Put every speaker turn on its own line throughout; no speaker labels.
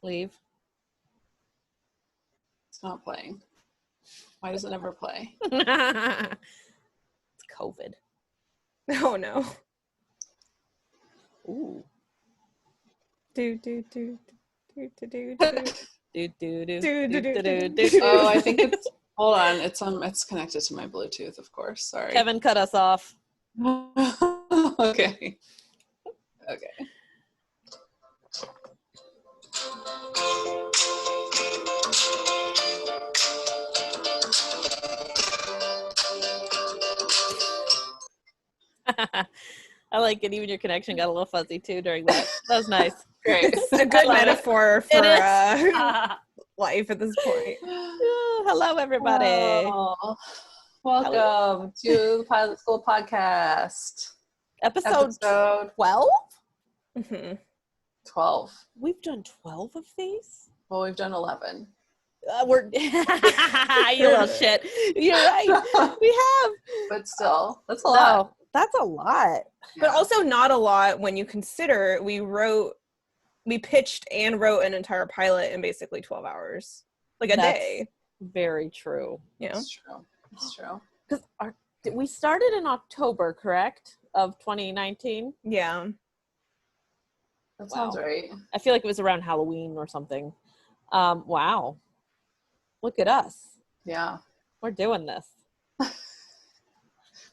Leave.
It's not playing. Why does it never play?
It's COVID.
Oh no.
Ooh.
Do do do do do do
Do, do, do,
do
do,
do
do,
do
do.
Oh, I think it's. Hold on. It's connected to my Bluetooth, of course. Sorry.
Kevin cut us off.
Okay. Okay.
I like it. Even your connection got a little fuzzy too during that. That was nice.
Great.
It's a good metaphor for
It is.
life at this point.
Hello, everybody.
Oh, welcome to the Pilot School Podcast.
Episode 12?
Mhm.
12.
We've done 12 of these?
Well, we've done 11.
We're you little shit. You're right. We have.
But still, that's a lot.
No, that's a lot.
But also not a lot when you consider we pitched and wrote an entire pilot in basically 12 hours. Like a day.
Very true.
Yeah.
It's true. It's true.
Because we started in October, correct? Of 2019?
Yeah.
That sounds right.
I feel like it was around Halloween or something. Wow. Look at us.
Yeah.
We're doing this.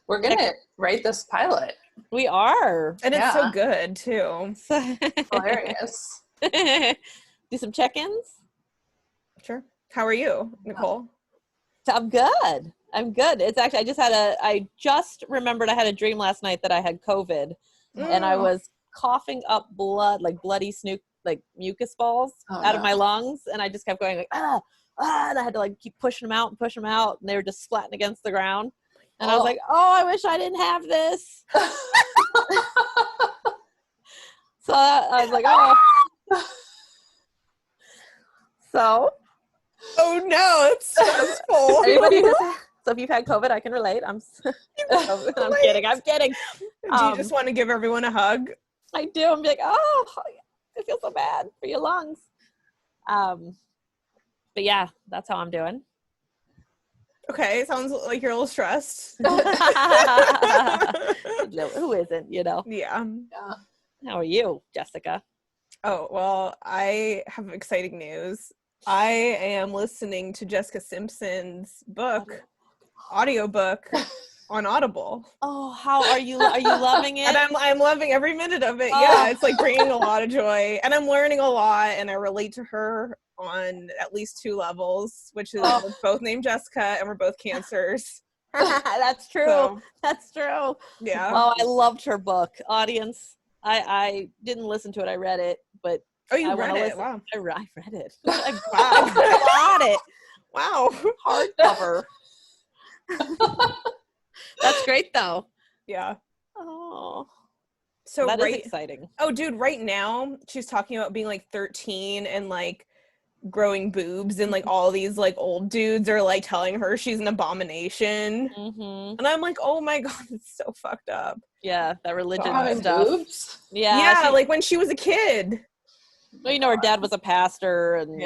We're going to write this pilot.
We are.
And it's so good too.
Hilarious.
Do some check-ins?
Sure. How are you, Nicole?
I'm good. It's actually, I just remembered I had a dream last night that I had COVID and I was coughing up blood, like bloody mucus balls out of my lungs. And I just kept going like, and I had to like keep pushing them out. And they were just splatting against the ground. And I was like, I wish I didn't have this. So I was like, So.
Oh no, it's stressful.
So if you've had COVID, I can relate. I'm kidding.
Do you just want to give everyone a hug?
I do. I'm like, I feel so bad for your lungs. But yeah, that's how I'm doing.
Okay, sounds like you're a little stressed.
Who isn't,
Yeah.
How are you, Jessica?
Oh, well, I have exciting news. I am listening to Jessica Simpson's audiobook on Audible.
Oh, how are you loving it?
And I'm loving every minute of it. Yeah, it's like bringing a lot of joy, and I'm learning a lot, and I relate to her on at least 2 levels, which is we're both named Jessica and we're both cancers.
That's true.
So,
that's true.
Yeah.
Oh, I loved her book. Audience, I didn't listen to it. I read it, but
you read it? Wow.
I read it. I bought it.
Wow.
Hardcover. That's great though.
Yeah.
Oh.
So
that is exciting.
Oh, dude, right now she's talking about being like 13 and like growing boobs, and like all these like old dudes are like telling her she's an abomination.
Mm-hmm.
And I'm like, oh my god, it's so fucked up.
Yeah, that religion stuff.
Boobs?
Yeah,
like when she was a kid.
Well, her dad was a pastor, and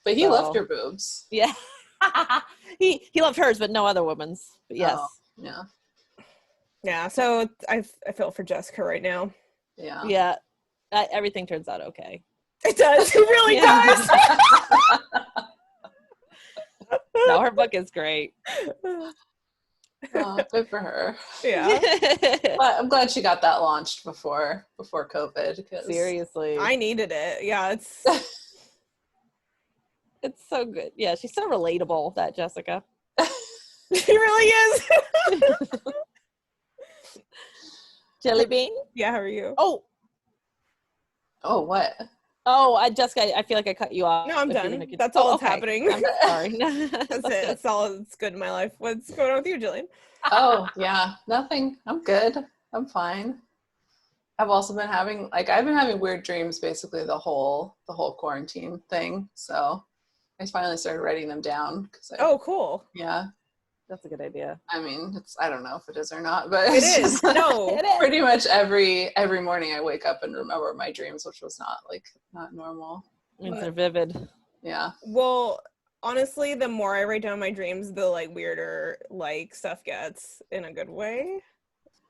but he loved her boobs.
Yeah, he loved hers, but no other woman's. But yes,
yeah. So I feel for Jessica right now.
Yeah. Everything turns out okay.
It does. It really does.
No, her book is great.
Oh, good for her.
Yeah.
But I'm glad she got that launched before COVID.
Seriously.
I needed it. Yeah, it's
so good. Yeah, she's so relatable, that Jessica.
She really is.
Jelly Bean?
Yeah, how are you?
Oh,
what?
Oh, Jessica, I feel like I cut you off.
No, I'm done. That's all that's happening.
I'm sorry.
That's it. That's all that's good in my life. What's going on with you, Gillian?
Oh, yeah. Nothing. I'm good. I'm fine. I've also been having weird dreams basically the whole quarantine thing. So I finally started writing them down.
Oh, cool.
Yeah.
That's a good idea.
I mean, I don't know if it is or not, but
it is. No,
it is.
Pretty much every morning I wake up and remember my dreams, which was not normal.
Means they're vivid.
Yeah.
Well, honestly, the more I write down my dreams, the like weirder like stuff gets in a good way.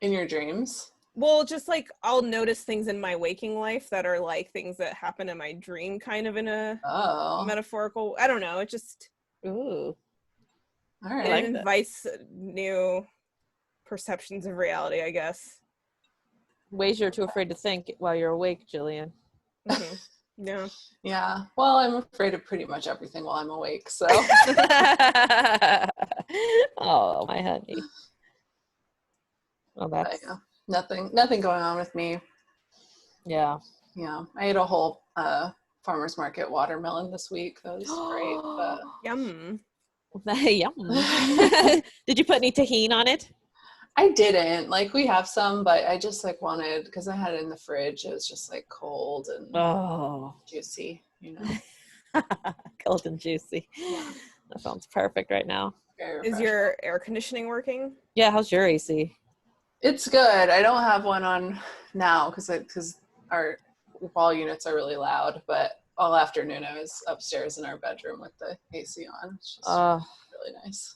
In your dreams?
Well, just like I'll notice things in my waking life that are like things that happen in my dream, kind of in a metaphorical. I don't know. It just
Ooh.
All right.
it
like that.
invites new perceptions of reality, I guess.
Ways you're too afraid to think while you're awake, Gillian.
Mm-hmm. Yeah.
Yeah. Well, I'm afraid of pretty much everything while I'm awake. So.
Oh, my honey. Well, that's
Yeah. Nothing going on with me.
yeah.
Yeah. I ate a whole farmer's market watermelon this week. That was great. But
Yum.
Yum. Did you put any tahini on it?
I didn't. Like, we have some, but I just like wanted, because I had it in the fridge. It was just like cold and juicy, you know.
Cold and juicy.
Yeah.
That sounds perfect right now.
Very
Is
refreshing.
your air conditioning working?
Yeah, how's your AC?
It's good. I don't have one on now because our wall units are really loud, but all afternoon I was upstairs in our bedroom with the AC on. It's just really nice.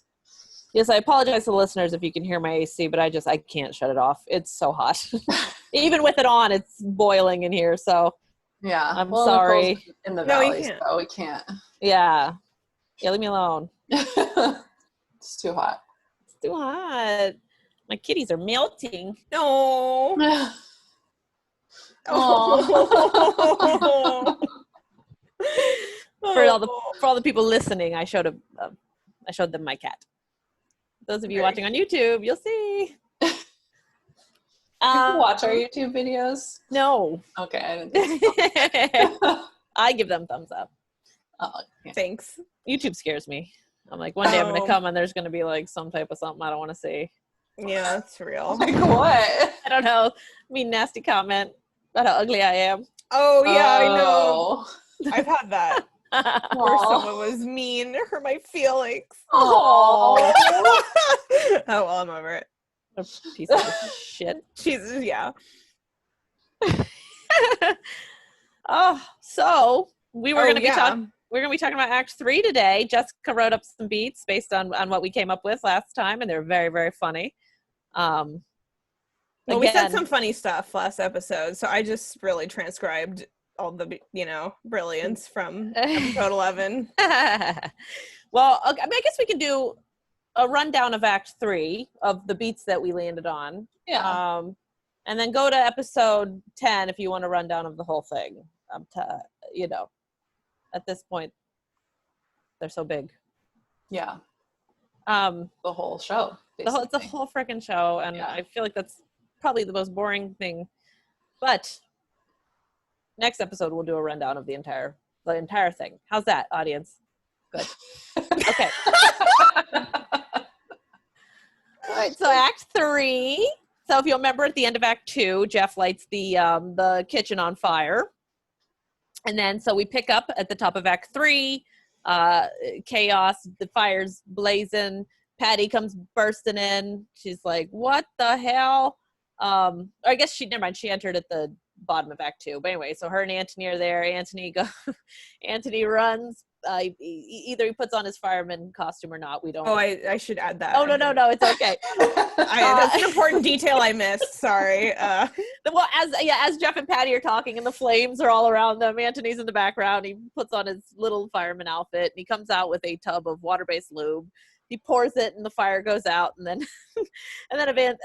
Yes, I apologize to the listeners if you can hear my AC, but I can't shut it off. It's so hot. Even with it on, it's boiling in here, so
Yeah.
I'm
Nicole's
sorry.
in the
No, you
valley,
can't.
so we can't.
Yeah, leave me alone.
It's too hot.
It's too hot. My kitties are melting.
No.
Aw.
For all the people listening, I showed them my cat. Those of you watching on YouTube, you'll see.
People watch our YouTube videos?
No.
Okay, I didn't think so.
I give them thumbs up.
Oh, yeah.
Thanks.
YouTube scares me. I'm like, one day I'm gonna come and there's gonna be like some type of something I don't want to see.
Yeah, that's real.
Like what?
I don't know. Mean nasty comment about how ugly I am.
Oh yeah, I know.
Oh.
I've had that. Where someone was mean or hurt my feelings.
Oh.
Oh well, I'm over it.
A piece of shit.
Jesus, yeah.
So we're gonna be talking about Act 3 today. Jessica wrote up some beats based on what we came up with last time, and they're very, very funny.
Well, we said some funny stuff last episode, so I just really transcribed all the brilliance from episode 11.
Well, I guess we can do a rundown of Act 3 of the beats that we landed on.
Yeah.
And then go to episode 10 if you want a rundown of the whole thing. At this point, they're so big.
Yeah.
The
whole show.
It's a whole freaking show, and
Yeah.
I feel like that's probably the most boring thing. But next episode we'll do a rundown of the entire thing. How's that, audience? Good. Okay. All right, so Act 3. So if you remember, at the end of Act 2, Jeff lights the kitchen on fire. And then so we pick up at the top of Act 3, chaos, the fire's blazing, Patty comes bursting in. She's like, what the hell? I guess she entered at the bottom of Act 2. But anyway, so her and Antony are there. Antony runs. Either he puts on his fireman costume or not. We don't.
Oh, I should add that.
Oh, no, it's okay.
That's an important detail I missed. Sorry.
Well, as Jeff and Patty are talking and the flames are all around them, Antony's in the background. He puts on his little fireman outfit and he comes out with a tub of water-based lube. He pours it and the fire goes out, and then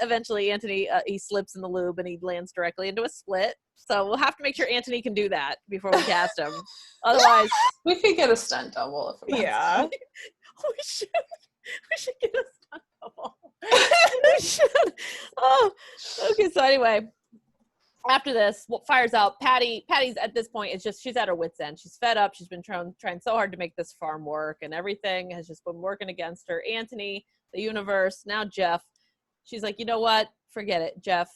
eventually Antony he slips in the lube and he lands directly into a split. So we'll have to make sure Antony can do that before we cast him. Otherwise,
we could get a stunt double if it
yeah.
We should get a stunt double. We should. Oh, okay. So anyway, after this, fires out. Patty's at this point she's at her wit's end. She's fed up. She's been trying so hard to make this farm work, and everything has just been working against her. Antony, the universe, now Jeff. She's like, you know what? Forget it, Jeff.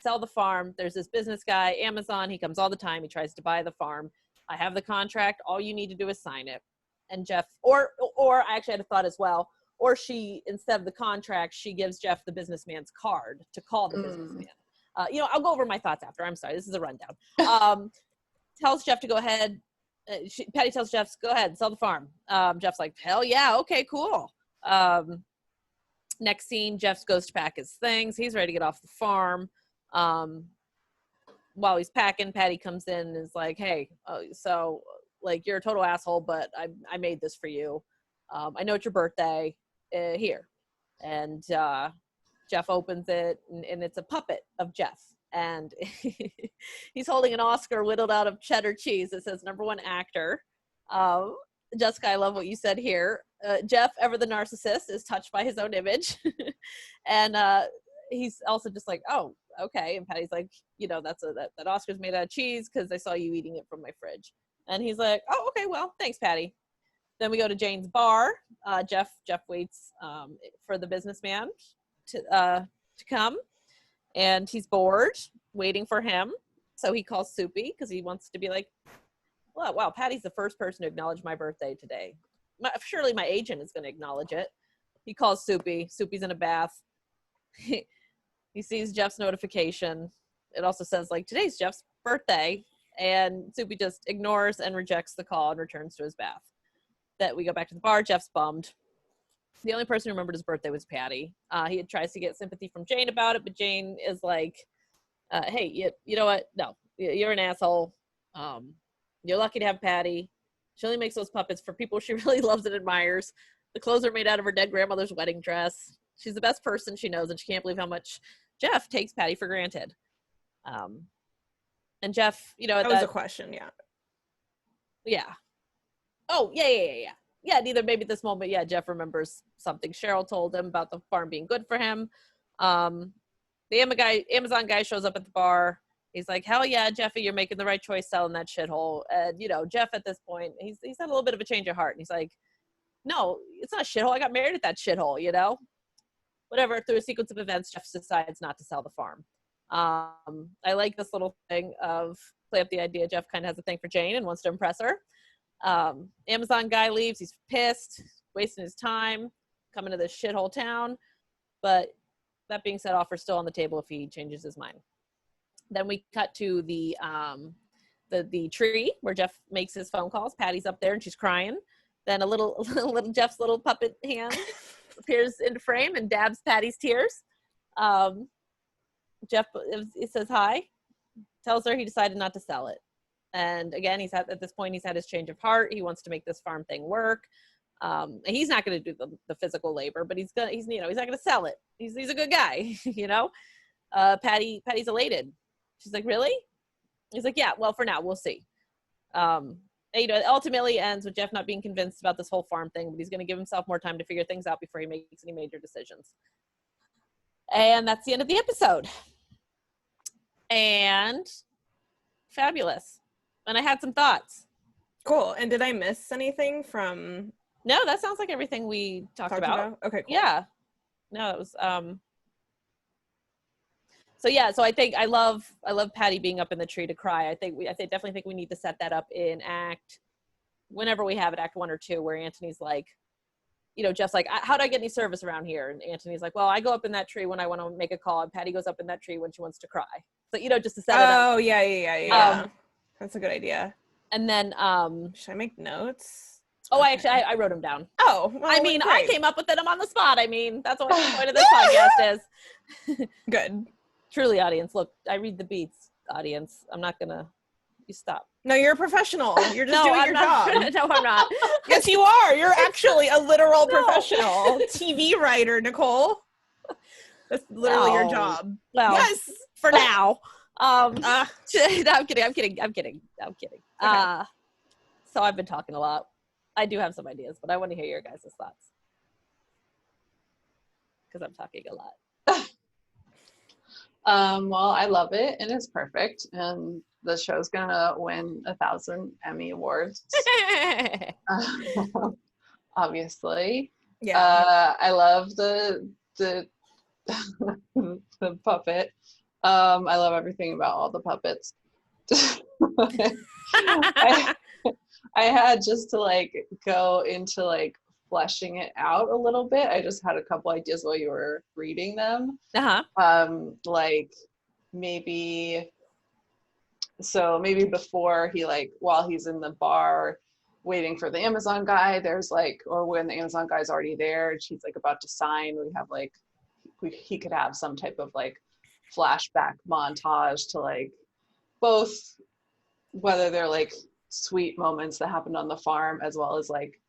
Sell the farm. There's this business guy, Amazon. He comes all the time. He tries to buy the farm. I have the contract. All you need to do is sign it. And Jeff, or I actually had a thought as well. Or she, instead of the contract, she gives Jeff the businessman's card to call the businessman. I'll go over my thoughts after. I'm sorry. This is a rundown. Tells Jeff to go ahead, Patty tells Jeff, go ahead, sell the farm. Jeff's like, hell yeah, okay, cool. Next scene, Jeff goes to pack his things. He's ready to get off the farm. While he's packing, Patty comes in and is like, hey, so like, you're a total asshole, but I made this for you. I know it's your birthday. Here. And Jeff opens it, and it's a puppet of Jeff. And he's holding an Oscar whittled out of cheddar cheese that says #1 actor. Jessica, I love what you said here. Jeff, ever the narcissist, is touched by his own image. And he's also just like, oh, okay. And Patty's like, that Oscar's made out of cheese because I saw you eating it from my fridge. And he's like, oh, okay, well, thanks, Patty. Then we go to Jane's bar. Jeff waits for the businessman to come. And he's bored, waiting for him. So he calls Soupy because he wants to be like, well, wow, Patty's the first person to acknowledge my birthday today. Surely my agent is going to acknowledge it. He calls Soupy. Soupy's in a bath. He sees Jeff's notification. It also says, like, today's Jeff's birthday. And Soupy just ignores and rejects the call and returns to his bath. That we go back to the bar. Jeff's bummed. The only person who remembered his birthday was Patty. He tries to get sympathy from Jane about it, but Jane is like, hey, you know what? No, you're an asshole. You're lucky to have Patty. She only makes those puppets for people she really loves and admires. The clothes are made out of her dead grandmother's wedding dress. She's the best person she knows, and she can't believe how much Jeff takes Patty for granted. And Jeff,
that was a question, yeah.
Yeah. Oh, yeah. Yeah, neither maybe at this moment, yeah, Jeff remembers something Cheryl told him about the farm being good for him. The Amazon guy shows up at the bar. He's like, hell yeah, Jeffy, you're making the right choice selling that shithole. And, Jeff at this point, he's had a little bit of a change of heart. And he's like, no, it's not a shithole. I got married at that shithole, Whatever, through a sequence of events, Jeff decides not to sell the farm. I like this little thing of play up the idea Jeff kind of has a thing for Jane and wants to impress her. Amazon guy leaves. He's pissed, wasting his time coming to this shithole town. But that being said, offer's still on the table if he changes his mind. Then we cut to the tree where Jeff makes his phone calls. Patty's up there and she's crying. Then a little Jeff's little puppet hand appears into frame and dabs Patty's tears. Jeff, it says hi, tells her he decided not to sell it. And again, at this point, he's had his change of heart. He wants to make this farm thing work. He's not going to do the physical labor, but he's not going to sell it. He's a good guy, Patty's elated. She's like, really? He's like, yeah, well, for now, we'll see. It ultimately ends with Jeff not being convinced about this whole farm thing, but he's going to give himself more time to figure things out before he makes any major decisions. And that's the end of the episode. And fabulous. And I had some thoughts.
Cool. And did I miss anything from?
No, that sounds like everything we talked about.
Okay, cool.
Yeah. No, it was so I think I love Patty being up in the tree to cry. I definitely think we need to set that up in whenever we have it, act 1 or 2, where Anthony's like, Jeff's like, how do I get any service around here? And Anthony's like, well, I go up in that tree when I want to make a call, and Patty goes up in that tree when she wants to cry. So, just to set it up.
Oh, yeah. That's a good idea.
And then
should I make notes?
Oh, okay. I wrote them down.
Oh, well,
I mean,
great.
I came up with them on the spot. I mean, that's what the point of this podcast is.
Good.
Truly, audience. Look, I read the beats, audience. I'm not gonna. You stop.
No, you're a professional. You're just doing your job.
No, I'm not.
Yes, you are. You're actually a literal professional TV writer, Nicole. That's literally your job.
Well,
yes,
for now. No, I'm kidding. Okay. So I've been talking a lot. I do have some ideas, but I want to hear your guys' thoughts because I'm talking a lot.
Well, I love it, and it's perfect, and the show's gonna win 1,000 Emmy awards. Obviously.
Yeah.
I love the the puppet. I love everything about all the puppets. I had just to go into fleshing it out a little bit. I just had a couple ideas while you were reading them.
Uh-huh.
Maybe so maybe before he like, while he's in the bar waiting for the Amazon guy, there's like, or when the Amazon guy's already there and she's like about to sign, we have like, he could have some type of like flashback montage to like both, whether they're like sweet moments that happened on the farm as well as like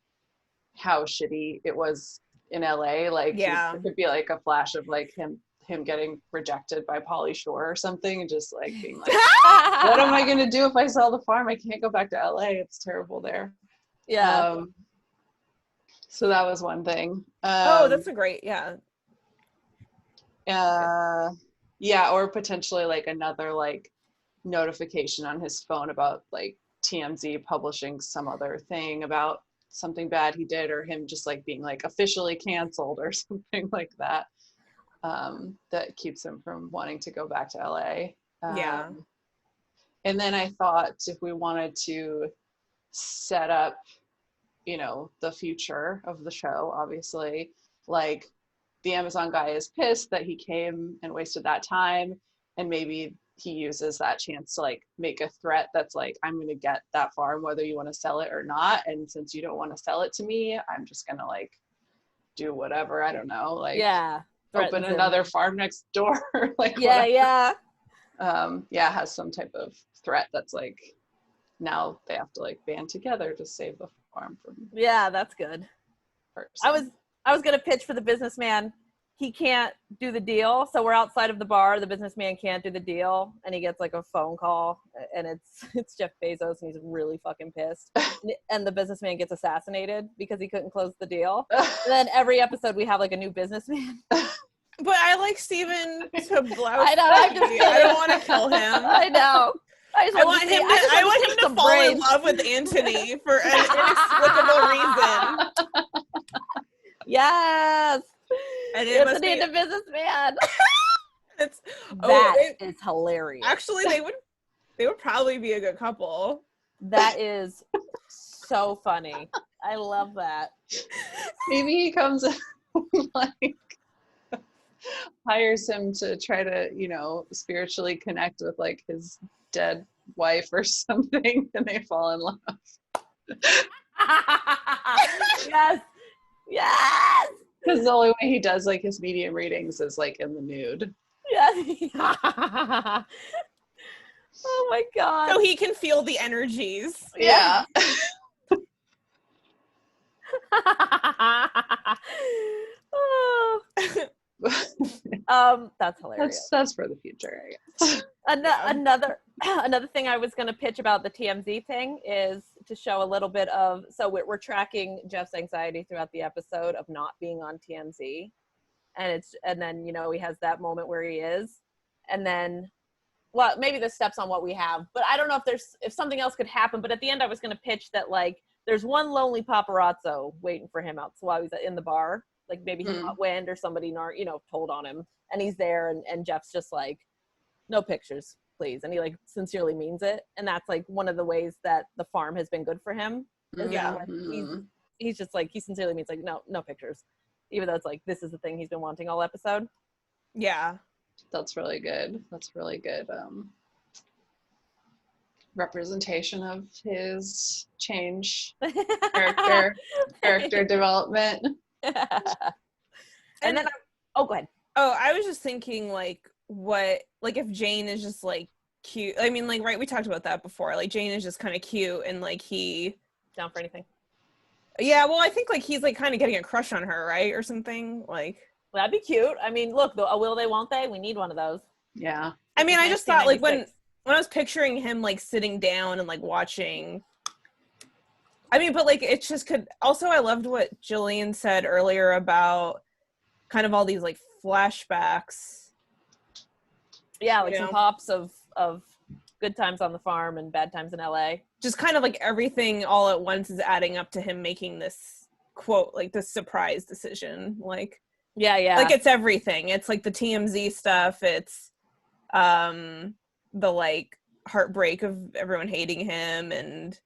how shitty it was in LA. Like it could be like a flash of like him getting rejected by Pauly Shore or something, and just like being like, what am I gonna do if I sell the farm? I can't go back to LA. It's terrible there.
Yeah.
So that was one thing.
That's a great,
yeah, or potentially like another like notification on his phone about like TMZ publishing some other thing about something bad he did, or him just like being like officially canceled or something like that, that keeps him from wanting to go back to LA. And then I thought if we wanted to set up, you know, the future of the show, obviously, like the Amazon guy is pissed that he came and wasted that time, and maybe he uses that chance to like make a threat that's like, I'm going to get that farm whether you want to sell it or not, and since you don't want to sell it to me, I'm just going to like do whatever, I don't know, like open another farm next door. Like has some type of threat that's like, now they have to like band together to save the farm from
that's good person. I was gonna pitch for the businessman. He can't do the deal, so we're outside of the bar. The businessman can't do the deal, and he gets like a phone call, and it's Jeff Bezos, and he's really fucking pissed. And the businessman gets assassinated because he couldn't close the deal. And then every episode we have like a new businessman.
But I like Steven Tobolowsky.
I know. I
don't want to kill him.
I know. I want
him to fall in love with Anthony for an inexplicable reason.
Yes.
And
Anthony the businessman. Is hilarious.
Actually, they would probably be a good couple.
That is so funny. I love that.
Maybe he comes like hires him to try to, you know, spiritually connect with like his dead wife or something, and they fall in love.
Yes.
Because the only way he does like his medium readings is like in the nude.
Yes. Oh my god.
So he can feel the energies.
Yeah.
That's hilarious.
That's for the future, I guess.
Another thing I was going to pitch about the TMZ thing is to show a little bit of, so we're tracking Jeff's anxiety throughout the episode of not being on TMZ, and then, you know, he has that moment where he is, and then, well, maybe the steps on what we have, but I don't know if something else could happen. But at the end, I was going to pitch that like there's one lonely paparazzo waiting for him out while he's in the bar, like maybe he got wind or somebody, you know, told on him, and he's there, and Jeff's just like, no pictures, please, and he like sincerely means it, and that's like one of the ways that the farm has been good for him. He's just like, he sincerely means like, no pictures, even though it's like this is the thing he's been wanting all episode.
That's really good. Representation of his change, character development.
And then go ahead.
I was just thinking like, what, like if Jane is just like cute, I mean, like, right, we talked about that before, like Jane is just kind of cute and like he
down for anything.
Well, I think like he's like kind of getting a crush on her, right, or something, like
that'd be cute. I mean, look, will they, won't they? We need one of those.
Yeah.
I mean, I just thought like when I was picturing him like sitting down and like watching, I mean, but like it's just could also, I loved what Gillian said earlier about kind of all these like flashbacks.
Yeah, like some pops of good times on the farm and bad times in LA.
Just kind of like everything all at once is adding up to him making this quote, like this surprise decision. Like,
yeah.
Like it's everything. It's like the TMZ stuff. It's the like heartbreak of everyone hating him and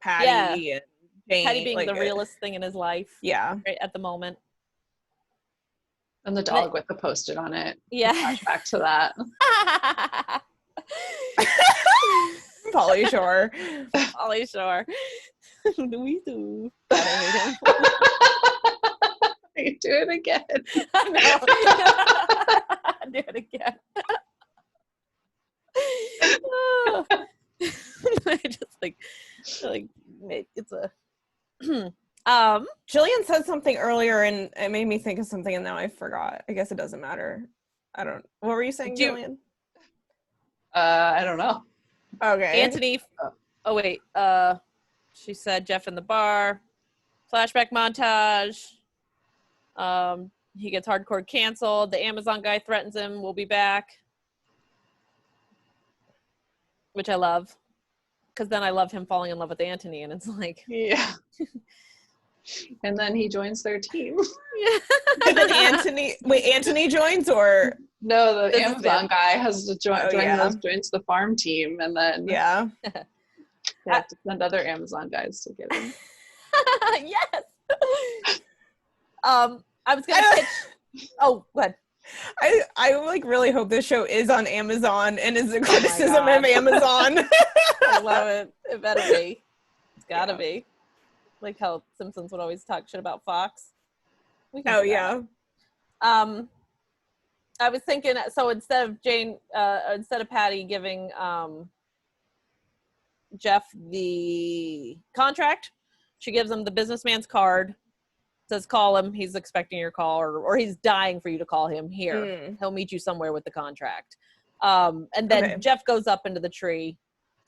Patty and Jane.
Patty being like, the realest thing in his life.
Yeah.
Right at the moment.
And the dog with the Post-it on it.
Yeah.
Back to that.
Polly Shore.
Polly Shore. We do. God, I hate him.
You do it again.
I know. Do it again. I just like it's a
Gillian said something earlier and it made me think of something and now I forgot. I guess it doesn't matter. What were you saying, Gillian?
I don't know.
Okay.
Anthony. Oh wait. She said Jeff in the bar. Flashback montage. He gets hardcore canceled. The Amazon guy threatens him. We'll be back. Which I love. Because then I love him falling in love with Anthony, and it's like,
yeah. And then he joins their team.
Yeah.
And then Anthony joins, or
no, the Amazon guy has to joins the farm team, and then they have to send other Amazon guys to get in.
Yes. I was gonna pitch. Oh, what?
I like really hope this show is on Amazon and is a criticism of Amazon.
I love it. It better be. It's gotta be. Like how Simpsons would always talk shit about Fox. I was thinking, so instead of Patty giving Jeff the contract, she gives him the businessman's card, says call him, he's expecting your call, or he's dying for you to call him here. He'll meet you somewhere with the contract. And then Jeff goes up into the tree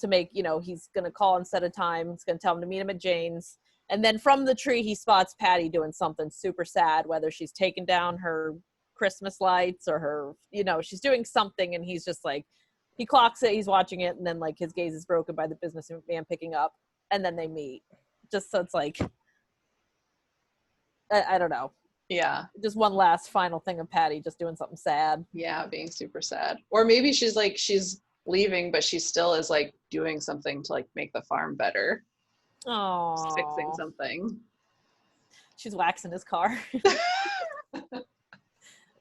to make, he's going to call and set a time. He's going to tell him to meet him at Jane's. And then from the tree, he spots Patty doing something super sad, whether she's taking down her Christmas lights or her, she's doing something. And he's just like, he clocks it, he's watching it. And then like his gaze is broken by the businessman picking up, and then they meet. Just so it's like, I don't know.
Yeah.
Just one last final thing of Patty just doing something sad.
Yeah, being super sad. Or maybe she's leaving, but she still is like doing something to like make the farm better.
Oh,
fixing something.
She's waxing his car.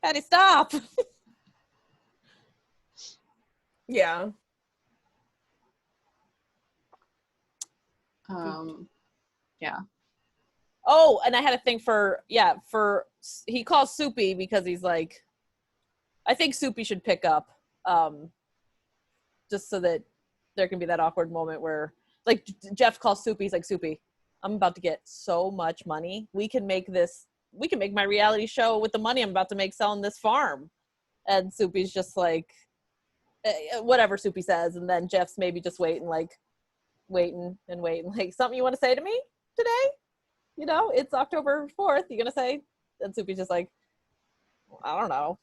Patty, stop.
Yeah.
Yeah.
Oh, and I had a thing for he calls Soupy because he's like, I think Soupy should pick up, just so that there can be that awkward moment where like Jeff calls Soupy, he's like, Soupy, I'm about to get so much money. We can make my reality show with the money I'm about to make selling this farm. And Soupy's just like, whatever Soupy says. And then Jeff's maybe just waiting, like something you want to say to me today? It's October 4th. You gonna say? And Soupy's just like, I don't know.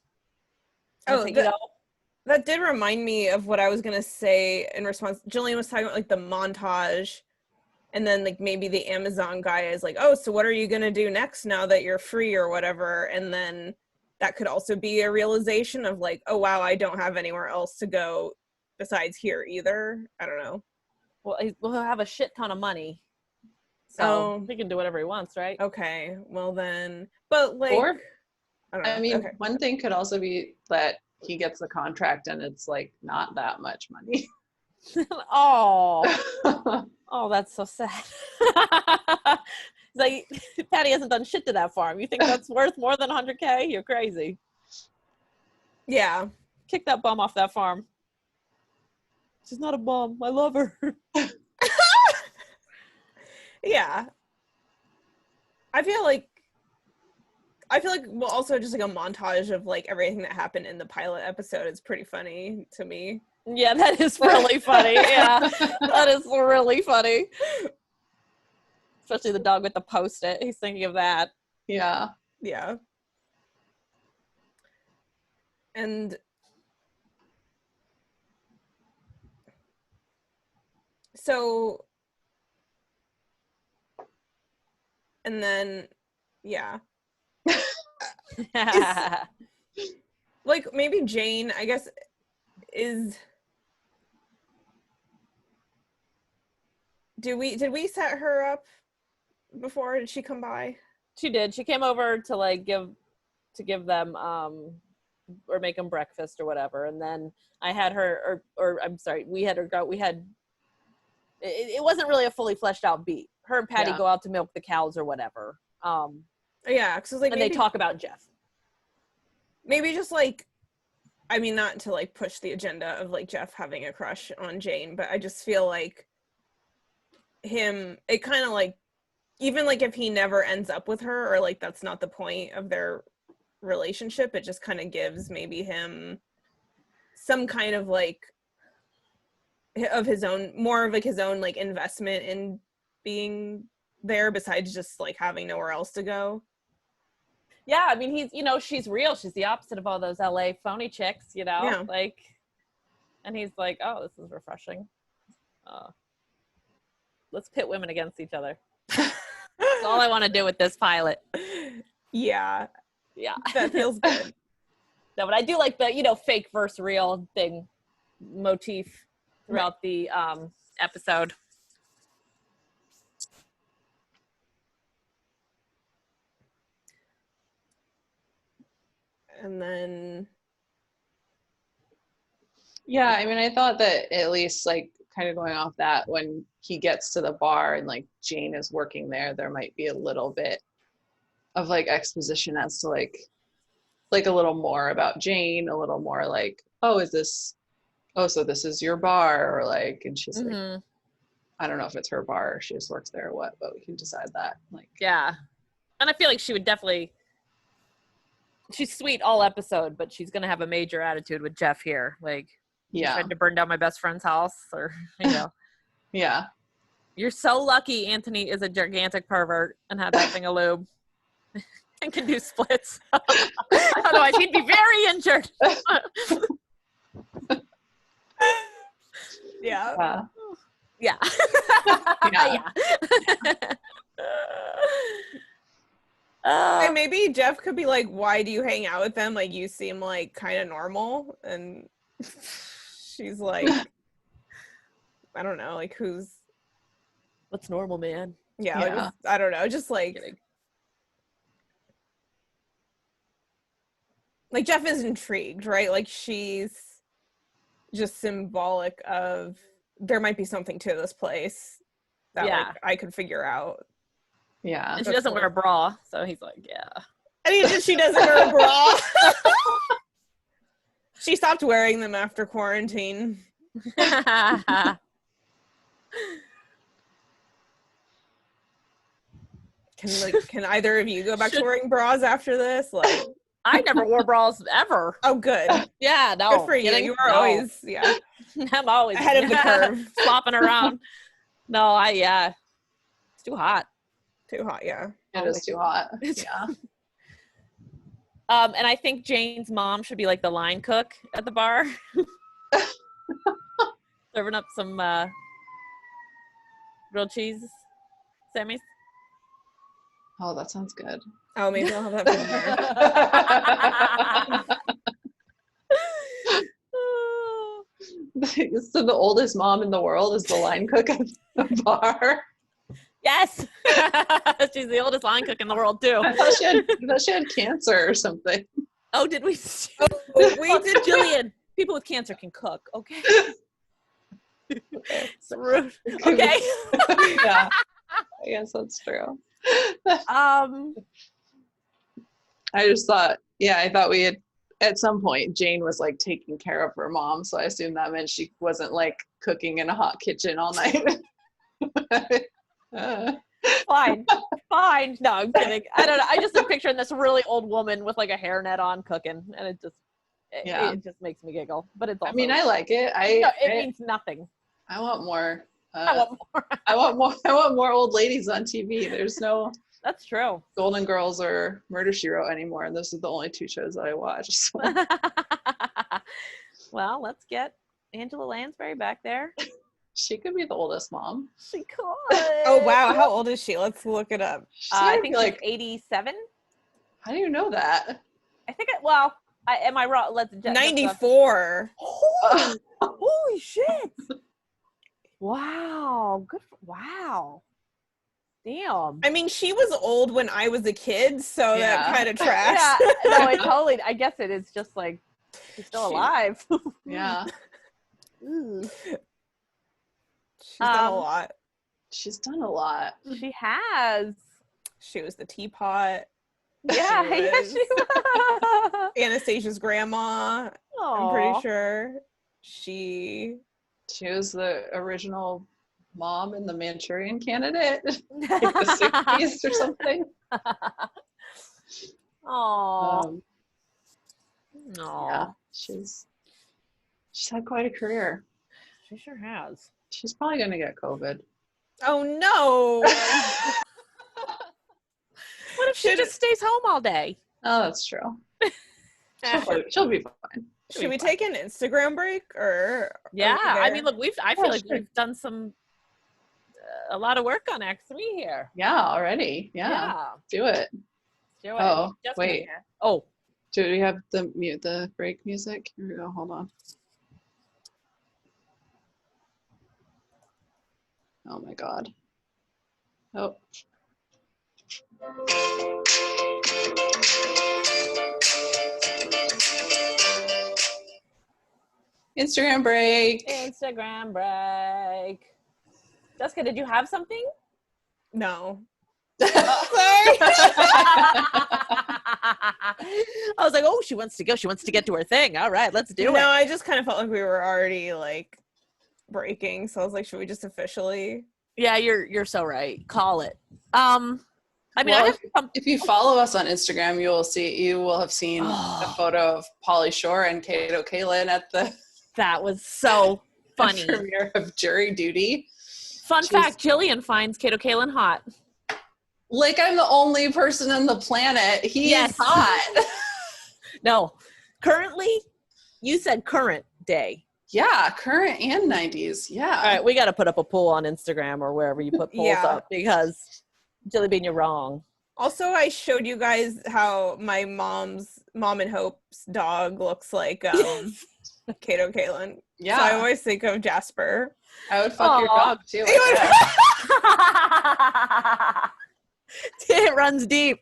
That did remind me of what I was gonna say in response. Gillian was talking about like the montage, and then like maybe the Amazon guy is like, oh, so what are you gonna do next now that you're free or whatever? And then that could also be a realization of like, oh wow, I don't have anywhere else to go besides here either. I don't know.
Well, he'll have a shit ton of money. So he can do whatever he wants, right?
Okay. Well then, but like,
or,
I don't know.
One thing could also be that he gets the contract and it's like not that much money.
Oh, that's so sad. Like Patty hasn't done shit to that farm. You think that's worth more than 100K? You're crazy.
Yeah.
Kick that bum off that farm. She's not a bum. I love her.
Yeah. I feel like well, also just like a montage of like everything that happened in the pilot episode is pretty funny to me.
Yeah, that is really funny. Yeah, that is really funny. Especially the dog with the Post-it. He's thinking of that.
Yeah.
Yeah. And so, and then, yeah. Like maybe Jane, I guess, did we set her up before? Did she come by?
She did. She came over to like give them or make him breakfast or whatever. And then I had her, or I'm sorry, we had it wasn't really a fully fleshed out beat. Her and Patty go out to milk the cows or whatever.
Yeah, because like,
and they talk about Jeff.
Maybe just like, I mean, not to like push the agenda of like Jeff having a crush on Jane, but I just feel like it kind of like, even like if he never ends up with her, or like that's not the point of their relationship, it just kind of gives maybe him some kind of like of his own, more of like his own like investment in being there, besides just like having nowhere else to go.
Yeah, I mean, she's real. She's the opposite of all those LA phony chicks, like, and he's like, oh, this is refreshing. Let's pit women against each other. That's all I want to do with this pilot.
Yeah, that feels good.
No, but I do like the fake versus real thing motif throughout the episode.
And then
I mean, I thought that at least like kind of going off that, when he gets to the bar and like Jane is working there might be a little bit of like exposition as to like a little more about Jane, a little more like, so this is your bar, or like, and she's like, I don't know if it's her bar or she just works there or what, but we can decide that. Like,
yeah. And I feel like she would definitely, she's sweet all episode, but she's gonna have a major attitude with Jeff here. Like, tried to burn down my best friend's house, or
yeah.
You're so lucky Anthony is a gigantic pervert and had that thing of lube and can do splits. Otherwise, he'd be very injured.
yeah.
Yeah.
And maybe Jeff could be like, why do you hang out with them? Like, you seem like kind of normal. And she's like, I don't know, like,
what's normal, man?
Yeah. Like, I don't know, just like Jeff is intrigued, right? Like, she's just symbolic of there might be something to this place that like I could figure out.
Yeah.
And she doesn't wear a bra, so he's like, yeah.
I mean, she doesn't wear a bra. She stopped wearing them after quarantine. Can either of you go back to wearing bras after this? Like,
I never wore bras ever.
Oh, good.
Yeah, no.
Good for you. You are always,
I'm always
ahead of the curve.
Flopping around. No, it's too hot.
Too hot, yeah.
It is too hot. Yeah.
And I think Jane's mom should be like the line cook at the bar. Serving up some grilled cheese Sammy's.
Oh, that sounds good.
Oh, maybe I'll have that for dinner.
So the oldest mom in the world is the line cook at the bar.
Yes. She's the oldest line cook in the world too.
I thought she had cancer or something.
Oh, did we?
We did.
Gillian. People with cancer can cook, okay? It's rude. Okay.
Yeah. I guess that's true. I just thought, I thought we had, at some point, Jane was like taking care of her mom, so I assumed that meant she wasn't like cooking in a hot kitchen all night.
Fine. No, I'm kidding. I don't know. I just am picturing this really old woman with like a hairnet on cooking, and it just makes me giggle. But it's also,
I mean, I like it.
It means nothing.
I want more.
I want more.
I want more old ladies on TV. There's no.
That's true.
Golden Girls or Murder, She Wrote anymore, and those are the only two shows that I watch. So.
Well, let's get Angela Lansbury back there.
She could be the oldest mom.
She could.
Oh, wow. How old is she? Let's look it up.
I think like 87.
How do you know that?
I think am I wrong?
94.
Holy shit. Wow. Wow. Damn.
I mean, she was old when I was a kid, so that kind of tracks.
Yeah, no, it totally. I guess it is just like she's still alive.
Yeah.
Ooh.
She's done a lot.
She's done a lot.
She has.
She was the teapot.
Yeah,
She
she was.
Anastasia's grandma. I'm pretty sure. She
was the original mom in the Manchurian Candidate, like the 60s or something.
Aww.
Yeah, she's had quite a career.
She sure has.
She's probably gonna get COVID.
Oh no.
What if she just stays home all day?
Oh, that's true. She'll be fine.
Should we take an Instagram break or?
Yeah, I mean, look, I feel like
sure.
we've done a lot of work on Act 3 here.
Yeah, already. Yeah. Do it.
Do it.
Oh,
Just
wait.
me. Oh,
Do we have the break music? Here we go. Hold on. Oh my God. Oh. Instagram break.
Instagram break. Jessica, did you have something?
No.
Sorry. I was like, oh, she wants to go. She wants to get to her thing. All right, let's do it.
No, I just kind of felt like we were already like breaking, so I was like, should we just officially?
Yeah, you're so right. Call it. I mean,
Well, if you follow us on Instagram, you will have seen a photo of Pauly Shore and Kato Kaelin at the
that was so funny.
premiere of Jury Duty.
Fun fact: Gillian finds Kato Kaelin hot.
Like I'm the only person on the planet. He is hot.
No, currently, you said current day.
Yeah, current and 90s. Yeah.
All right, we got to put up a poll on Instagram or wherever you put polls up because Jilly Bean, you're wrong.
Also, I showed you guys how my mom and Hope's dog looks like Kato Kaelin.
Yeah.
So I always think of Jasper.
I would fuck your dog too.
It runs deep.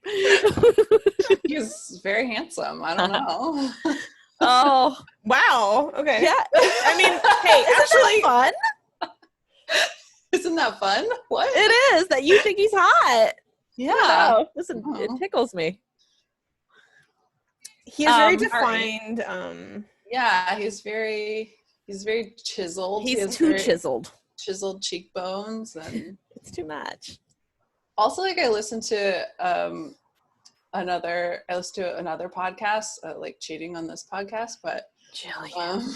He's very handsome. I don't know.
Oh,
wow. Okay.
yeah.
I mean, hey, actually,
Fun.
Isn't that fun? What?
It is that you think he's hot.
Yeah.
Oh, listen, it tickles me.
he is very defined.
Yeah, he's very chiseled.
He's too chiseled.
Chiseled cheekbones and
It's too much.
also like I listened to another podcast, like cheating on this podcast, but
Gillian.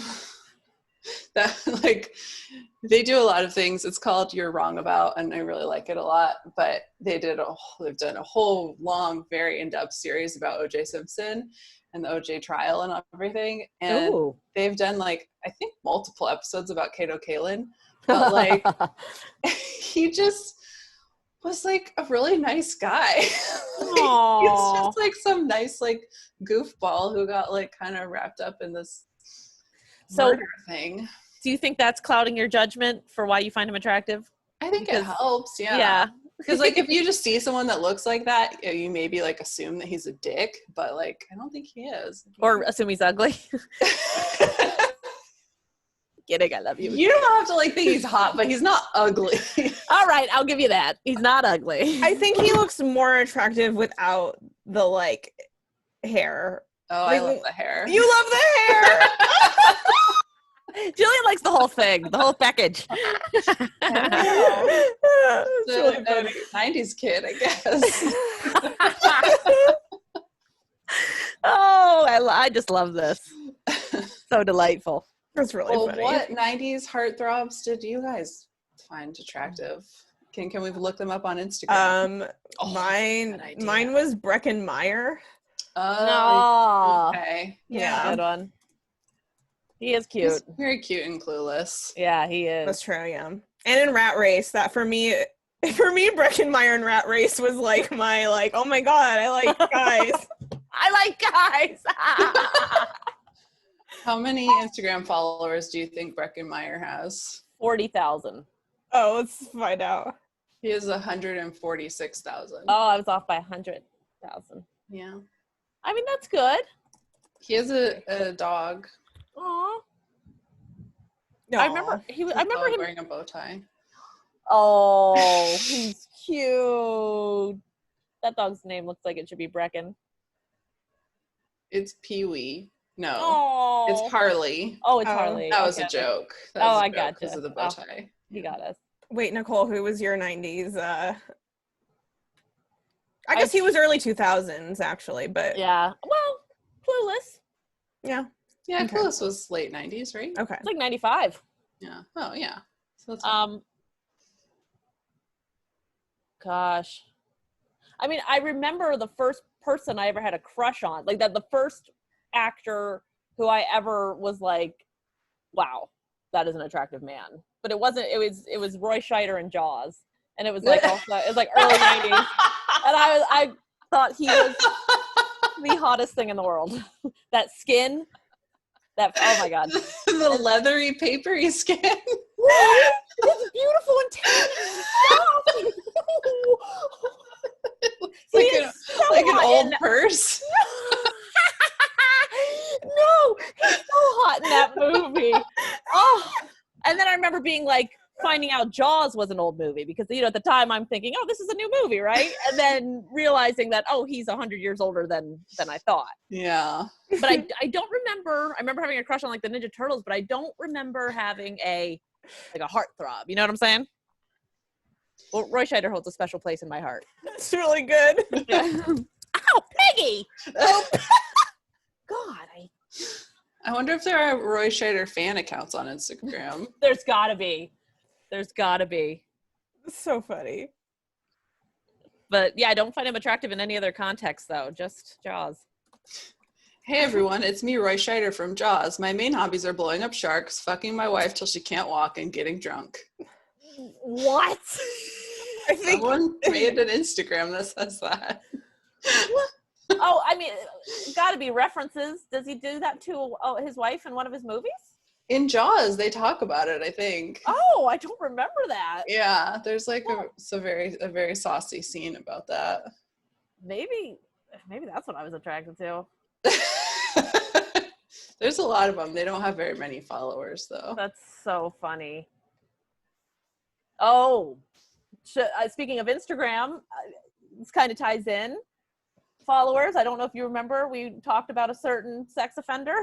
that like they do a lot of things. It's called You're Wrong About, and I really like it a lot. But they've done a whole long, very in-depth series about O.J. Simpson and the O.J. trial and everything. And they've done like I think multiple episodes about Kato Kaelin, but like he just was like a really nice guy. He's just like some nice like goofball who got like kind of wrapped up in this murder thing.
Do you think that's clouding your judgment for why you find him attractive?
I think it helps.
Yeah.
Because like if you just see someone that looks like that, you maybe like assume that he's a dick, but like I don't think he is.
Or assume he's ugly. Kidding, I love you.
You don't have to like think he's hot, but he's not ugly.
All right, I'll give you that. He's not ugly.
I think he looks more attractive without the like hair.
Oh,
like,
I love the hair.
You love the hair.
Jillian likes the whole thing, the whole package.
It's really funny.
90s kid, I guess.
Oh, I just love this. So delightful.
That's really funny.
What 90s heartthrobs did you guys find attractive? Can we look them up on Instagram?
Mine was Breckin Meyer.
Oh, okay.
Yeah.
Good one. He is cute.
He's very cute and clueless.
Yeah, he is.
That's true, yeah. And in Rat Race, that for me, Breckin Meyer in Rat Race was like my like, oh my god, I like guys.
I like guys.
How many Instagram followers do you think Breckin Meyer has?
40,000.
Oh, let's find out.
He is 146,000.
Oh, I was off by 100,000.
Yeah.
I mean, that's good.
He has a dog.
Aw.
No,
I remember
Dog
him.
wearing a bow tie.
Oh, he's cute. That dog's name looks like it should be Brecken.
It's Pee-wee. No,
Oh,
it's Harley.
Oh, it's
Oh.
Harley.
That was
Okay.
a joke.
I gotcha.
Because of the bow tie.
He got us.
Wait, Nicole, who was your 90s? I guess he was early 2000s, actually, but
Yeah. Well, Clueless.
yeah.
Yeah,
Okay.
Clueless was late 90s, right?
Okay.
It's like 95.
Yeah. Oh, yeah. So that's
Gosh. I mean, I remember the first person I ever had a crush on, like that the first actor who I ever was like, wow, that is an attractive man. But it wasn't, it was Roy Scheider in Jaws. And it was like also, it was like early 90s. And I thought he was the hottest thing in the world. That skin, oh my God.
the leathery, papery skin.
It's beautiful and tan.
Like an old purse.
No, he's so hot in that movie. Oh, and then I remember being like, finding out Jaws was an old movie because, you know, at the time I'm thinking, oh, this is a new movie, right? And then realizing that, oh, he's 100 years older than I thought.
Yeah.
But I don't remember. I remember having a crush on like the Ninja Turtles, but I don't remember having a heartthrob. You know what I'm saying? Well, Roy Scheider holds a special place in my heart.
It's really good.
Ow, Peggy! Oh, God,
I wonder if there are Roy Scheider fan accounts on Instagram.
There's gotta be.
So funny.
But yeah, I don't find him attractive in any other context, though. Just Jaws.
Hey everyone, it's me, Roy Scheider from Jaws. My main hobbies are blowing up sharks, fucking my wife till she can't walk, and getting drunk.
What?
I think
Someone made an Instagram that says that.
Oh, I mean, gotta be references. Does he do that to his wife in one of his movies?
In Jaws, they talk about it, I think.
Oh, I don't remember that.
Yeah, there's like a very saucy scene about that.
Maybe that's what I was attracted to.
There's a lot of them. They don't have very many followers, though.
That's so funny. Oh, speaking of Instagram, this kind of ties in. Followers, I don't know if you remember, we talked about a certain sex offender.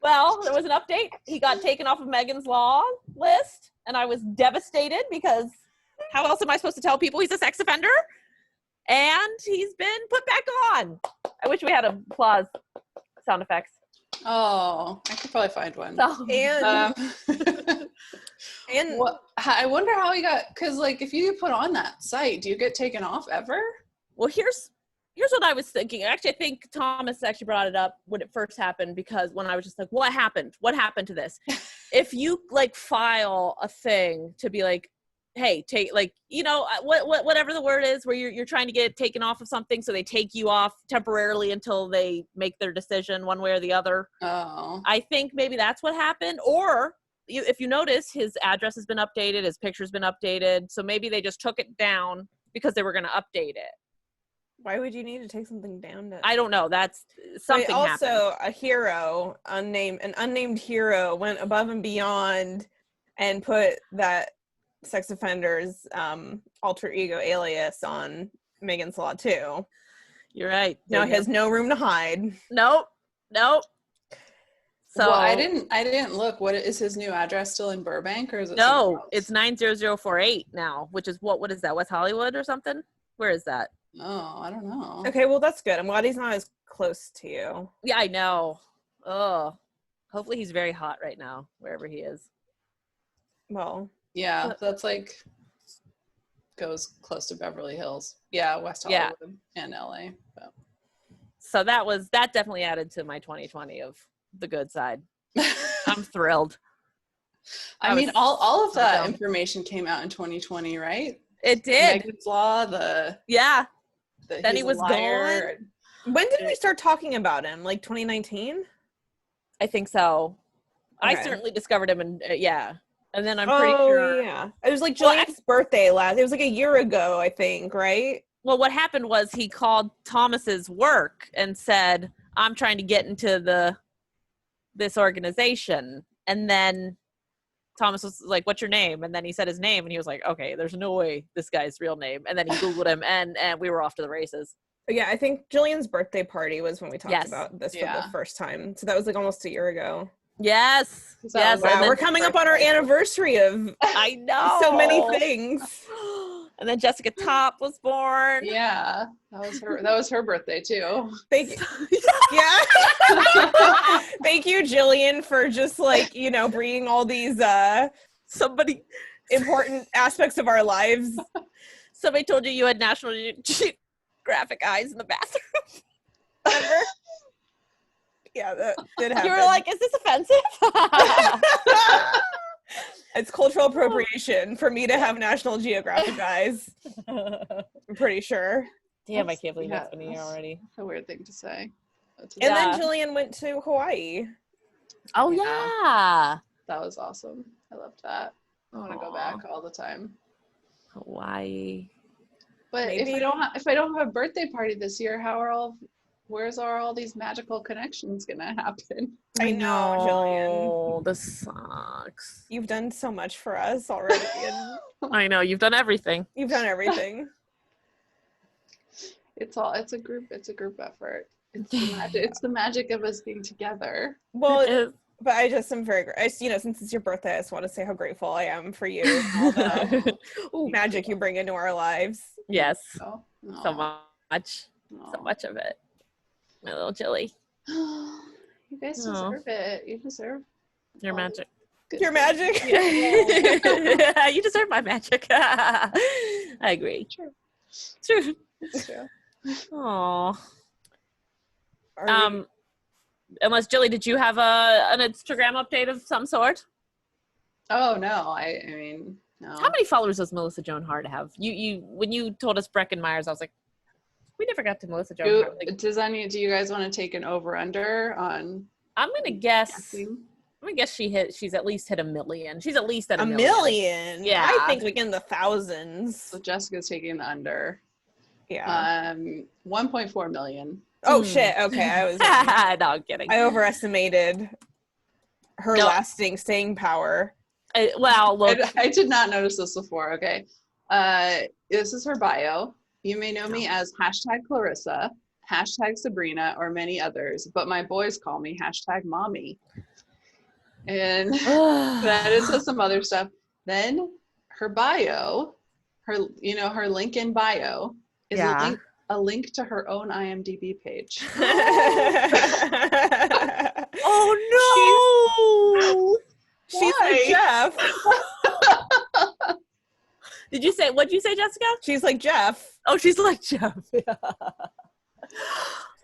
Well, there was an update. He got taken off of Megan's Law list, and I was devastated because how else am I supposed to tell people he's a sex offender? And he's been put back on. I wish we had applause sound effects.
Oh, I could probably find one.
So,
And
I wonder how he got, because like if you put on that site, do you get taken off ever?
well, here's what I was thinking. Actually, I think Thomas actually brought it up when it first happened, because when I was just like, what happened to this? If you like file a thing to be like, hey, take, like, you know, whatever the word is, where you're trying to get taken off of something, so they take you off temporarily until they make their decision one way or the other.
Oh.
I think maybe that's what happened. Or if you notice, his address has been updated, his picture's been updated, so maybe they just took it down because they were going to update it.
why would you need to take something down?
I don't know. That's something happened.
Also, a hero, an unnamed hero, went above and beyond and put that sex offender's alter ego alias on Megan's Law too.
You're right.
Now he has no room to hide.
Nope. So
well, I didn't look. What is his new address still in Burbank, or is it?
No, it's 90048 now, which is what is that? West Hollywood or something? Where is that?
Oh, I don't know.
Okay, well that's good. I'm glad he's not as close to you.
Yeah, I know. Oh, hopefully he's very hot right now, wherever he is.
Well,
Yeah, that's like goes close to Beverly Hills. Yeah, West Hollywood and LA. But.
So that definitely added to my 2020 of the good side. I'm thrilled.
I mean, all of that information came out in 2020. Right?
It did.
Megan's Law,
then he was gone.
When did we start talking about him? Like 2019?
I think so.
Okay.
I certainly discovered him in And then I'm pretty sure.
Yeah. It was like Jillian's birthday last. It was like a year ago, I think, right?
Well, what happened was he called Thomas's work and said, "I'm trying to get into this organization." And then Thomas was like, "What's your name?" And then he said his name, and he was like, "Okay, there's no way this guy's real name." And then he Googled him, and we were off to the races.
Yeah, I think Jillian's birthday party was when we talked about this for the first time. So that was like almost a year ago.
Yes. Yes.
Wow, we're coming up on our anniversary of
I know
so many things.
And then Jessica Top was born.
Yeah, that was her birthday too.
Thank you. Yeah. Thank you, Gillian, for just like, you know, bringing all these somebody important aspects of our lives.
Somebody told you had National Geographic eyes in the bathroom. Remember?
Yeah, that did happen.
You were like, "Is this offensive?"
It's cultural appropriation for me to have National Geographic eyes. I'm pretty sure.
Damn, I can't believe that's been a year already.
That's a weird thing to say.
And then Gillian went to Hawaii.
Oh, yeah.
That was awesome. I loved that. I want to go back all the time.
Hawaii.
But if I don't have a birthday party this year, where's all these magical connections gonna happen?
I know, Gillian.
This sucks.
You've done so much for us already. And
I know, you've done everything.
You've done everything.
It's a group effort. It's the magic of us being together.
Well, but I just am very, since it's your birthday, I just want to say how grateful I am for you and all the magic you bring into our lives.
Yes.
So
much. So much of it. My little Jilly.
You guys deserve it. You deserve
your magic.
Your magic?
Yeah. You deserve my magic. I agree.
True.
It's true. Aww. Unless, Jilly, did you have an Instagram update of some sort?
Oh, no. I mean, no.
How many followers does Melissa Joan Hart have? You when you told us Breckin Myers, I was like, we never got to Melissa Joan Hart.
Do you guys want to take an over-under on?
I'm gonna guess. She's at least hit 1 million. She's at least at
a million.
Yeah,
I think like in the thousands.
So Jessica's taking the under.
Yeah.
1.4 million.
Oh shit. Okay, I was.
No, I'm kidding.
I overestimated her lasting staying power.
Look,
I did not notice this before. Okay, this is her bio. You may know me as #Clarissa, #Sabrina, or many others, but my boys call me #Mommy. And then it says some other stuff. Then her bio, her LinkedIn bio is a link to her own IMDb page.
Oh no!
She's like Jeff.
What'd you say, Jessica?
She's like Jeff.
Oh, she's like Jeff. Yeah.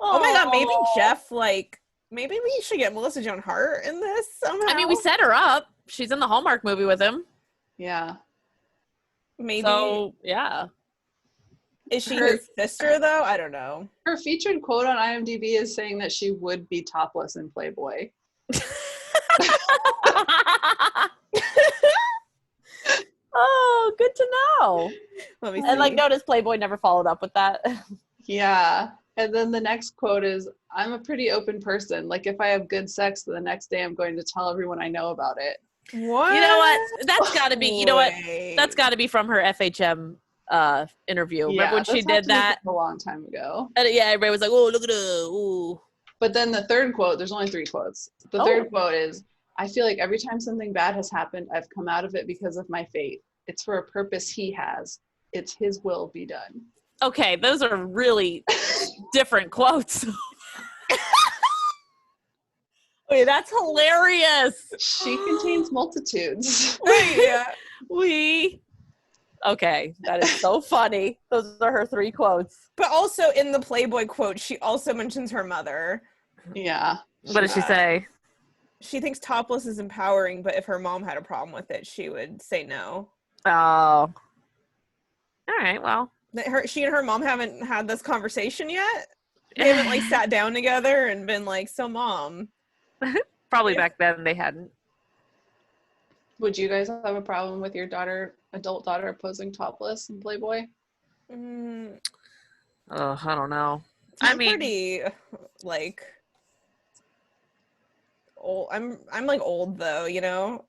Oh my god, maybe Jeff, maybe we should get Melissa Joan Hart in this somehow.
I mean, we set her up. She's in the Hallmark movie with him.
Yeah.
Maybe.
So, yeah.
Is she his sister, though? I don't know.
Her featured quote on IMDb is saying that she would be topless in Playboy.
Oh, good to know.
Let me see.
And notice Playboy never followed up with that.
Yeah. And then the next quote is, I'm a pretty open person. Like if I have good sex, the next day I'm going to tell everyone I know about it.
What?
You know what? That's got to be, that's got to be from her FHM interview. Remember when she did that?
A long time ago.
And everybody was like, oh, look at her. Ooh.
But then the third quote, there's only 3 quotes. The third quote is, I feel like every time something bad has happened, I've come out of it because of my fate. It's for a purpose he has. It's his will be done.
Okay, those are really different quotes. Wait, that's hilarious.
She contains multitudes.
Yeah.
Okay, that is so funny. Those are her 3 quotes.
But also in the Playboy quote, she also mentions her mother.
Yeah.
What did she say?
She thinks topless is empowering, but if her mom had a problem with it, she would say no.
Oh. All right, well.
She and her mom haven't had this conversation yet? They haven't sat down together and been like, so mom.
Probably back then they hadn't.
Would you guys have a problem with your adult daughter, posing topless in Playboy?
Mm,
I don't know.
I'm pretty like old. I'm like old though, you know.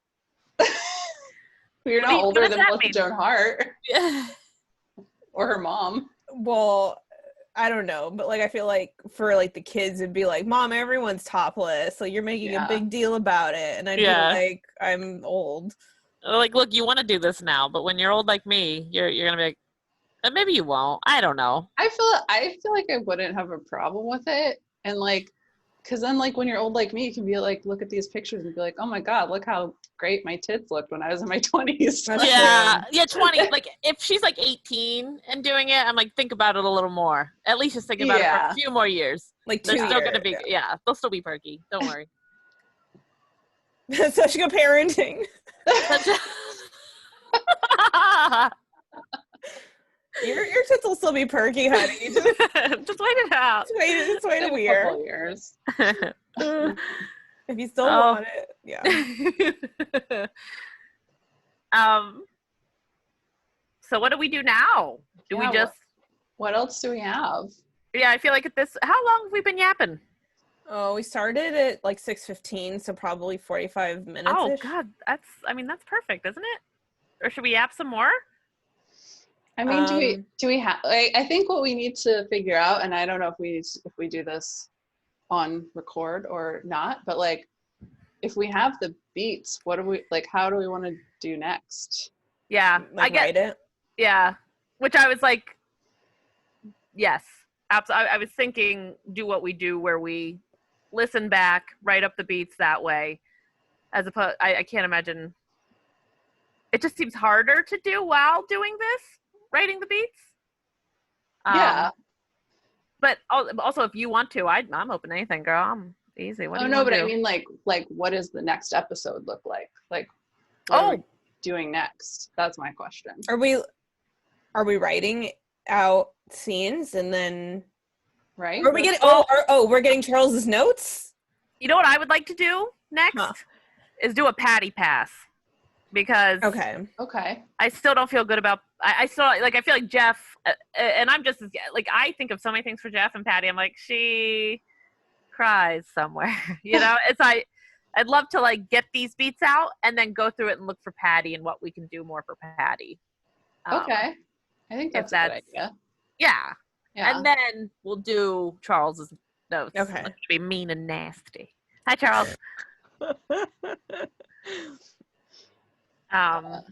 You're
What
not older
does
than
that
Melissa
mean?
Joan Hart
Yeah.
or her mom.
Well, I don't know, but like I feel like for like the kids, it'd be like, "Mom, everyone's topless. Like you're making a big deal about it," and I'd be like, "I'm old."
Like, look, you want to do this now, but when you're old like me, you're gonna be like, maybe you won't. I don't know.
I feel like I wouldn't have a problem with it, and like, because then like when you're old like me, you can be like, look at these pictures and be like, oh my god, look how great my tits looked when I was in my 20s.
That's
Yeah,
true.
yeah, 20. Like, if she's like 18 and doing it, I'm like, think about it a little more. At least just think about it for a few more years.
Like
They're
2
still
years.
gonna be, they'll still be perky. Don't worry.
Such good parenting. Your tits will still be perky, honey. Just
wait it out.
Just wait a
In a
year.
couple years.
If you still want it, yeah.
So what do we do now? Do we just?
What else do we have?
Yeah, I feel like at this. How long have we been yapping?
Oh, we started at like 6:15, so probably 45 minutes.
Oh God, that's perfect, isn't it? Or should we yap some more?
I mean, do we have? I think what we need to figure out, and I don't know if we do this on record or not, but like, if we have the beats, what do we like? How do we want to do next?
Yeah,
like, write it.
Yeah, which I was like, yes, absolutely. I was thinking, do what we do, where we listen back, write up the beats that way, as opposed. I can't imagine. It just seems harder to do while doing this, writing the beats.
Yeah.
But also, if you want to, I'm open to anything, girl. I'm easy. What do you
no,
want
but
to do?
I mean, like, what does the next episode look like? Like, what are we doing next? That's my question.
Are we writing out scenes and then?
Right.
Are we getting? We're getting Charles's notes.
You know what I would like to do next is do a patty pass. Because
okay,
I still don't feel good about. I still like. I feel like Jeff, and I'm just like, I think of so many things for Jeff and Patty. I'm like, she cries somewhere, you know. I'd love to like get these beats out and then go through it and look for Patty and what we can do more for Patty.
Okay, I think that's a good idea.
Yeah, and then we'll do Charles's notes.
Okay,
it's gonna be mean and nasty. Hi, Charles.
Cool.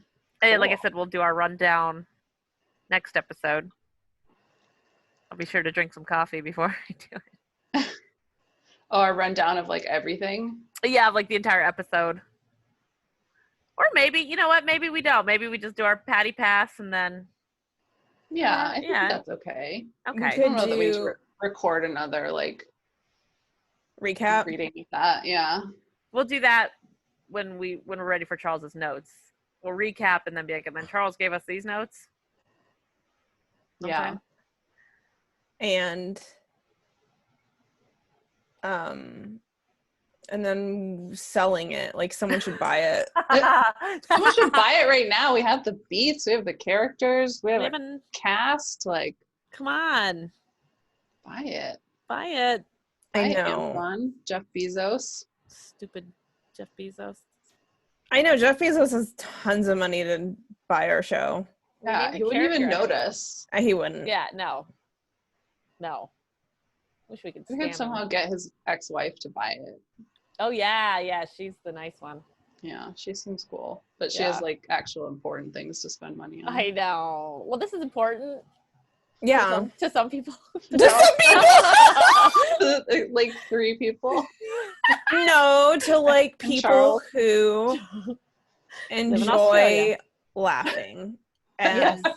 Like I said, we'll do our rundown next episode. I'll be sure to drink some coffee before I do it.
A rundown of like everything?
Yeah, like the entire episode. Or maybe, you know what, maybe we don't. Maybe we just do our patty pass and then...
Yeah, I think that's okay.
Okay.
I don't know that we need to record another like...
recap.
Reading of that, yeah.
We'll do that when we're ready for Charles's notes. We'll recap and then be like, and then Charles gave us these notes.
Yeah.
And then selling it. Like someone should buy it.
Someone should buy it right now. We have the beats, we have the characters, we have a cast. Like,
come on,
buy it.
Buy it.
I know.
Amazon, Jeff Bezos.
Stupid Jeff Bezos.
I know Jeff Bezos has tons of money to buy our show.
Yeah, he wouldn't even notice.
He wouldn't.
Yeah, no. Wish we could.
We could somehow get his ex-wife to buy it.
Oh yeah, she's the nice one.
Yeah, she seems cool, but she has like actual important things to spend money on.
I know. Well, this is important.
Yeah,
to some people.
To some
people. Like 3 people.
No, to like people who enjoy laughing and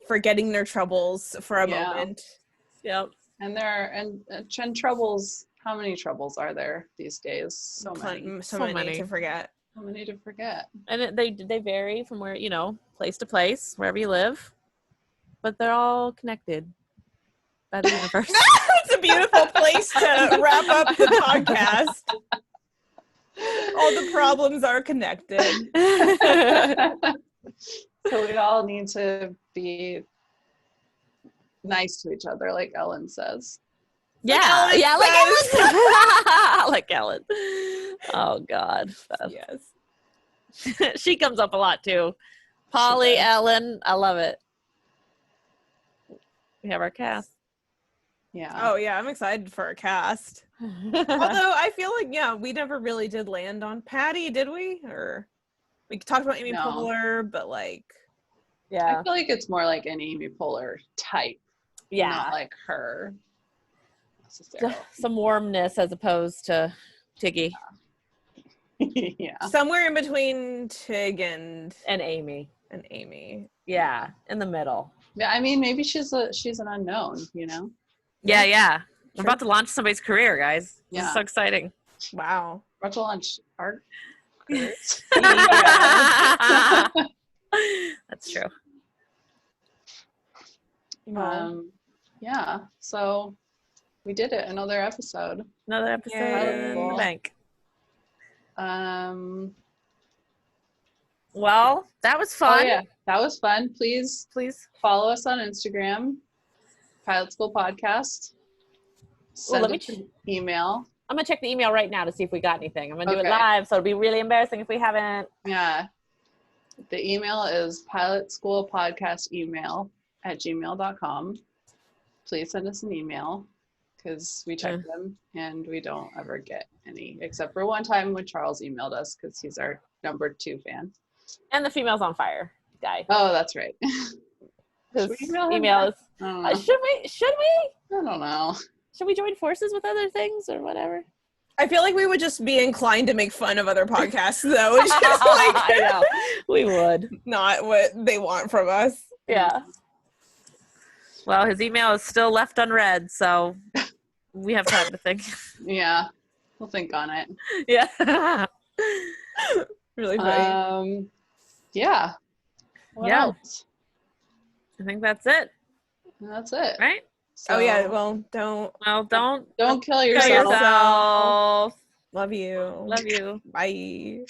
forgetting their troubles for a moment.
Yep.
And troubles. How many troubles are there these days? So many.
So many to forget.
So many to forget.
And they vary from where, place to place, wherever you live, but they're all connected by the universe.
It's a beautiful place to wrap up the podcast. All the problems are connected.
So we all need to be nice to each other, like Ellen says.
Yeah,
Ellen
like
says.
Ellen. Like Ellen. Oh God.
Yes.
She comes up a lot too. Polly,
does.
Ellen, I love it. We have our cast.
Yeah.
Oh yeah, I'm excited for a cast. Although I feel like we never really did land on Patty, did we? Or we talked about Amy
No.
Poehler, but like,
I feel like it's more like an Amy Poehler type.
Yeah.
Not like her necessarily.
Some warmness as opposed to Tiggy
Yeah.
somewhere in between Tig and
Amy.
Amy.
Yeah, in the middle.
Yeah, I mean, maybe she's an unknown, you know?
Yeah. We're about to launch somebody's career, guys. This is so exciting.
Wow.
About to launch our careers.
That's true.
Yeah, so we did it. Another episode.
Another episode
Yay.
in the bank.
Well,
that was fun.
Oh yeah, that was fun. Please follow us on Instagram, Pilot School Podcast. Send
let me
us an email.
I'm gonna check the email right now to see if we got anything. I'm gonna do it
Okay.
live, so it'll be really embarrassing if we haven't.
Yeah. The email is pilotschoolpodcastemail@gmail.com. Please send us an email because we check them and we don't ever get any, except for one time when Charles emailed us because he's our number 2 fan.
And the Females on Fire guy.
Oh, that's right.
His
Should we email him
email
back?
is.
I don't know.
Should we?
I don't know.
Should we join forces with other things or whatever?
I feel like we would just be inclined to make fun of other podcasts, though. It's just like
I know. We would.
not what they want from us.
Yeah. Well, his email is still left unread, so we have time to think.
Yeah, we'll think on it.
Yeah.
Really funny.
Yeah. What
Yeah.
else?
I think that's it.
That's it.
Right?
So,
oh yeah. Well, don't
don't kill
kill
yourself.
yourself.
love you.
Love you.
Bye.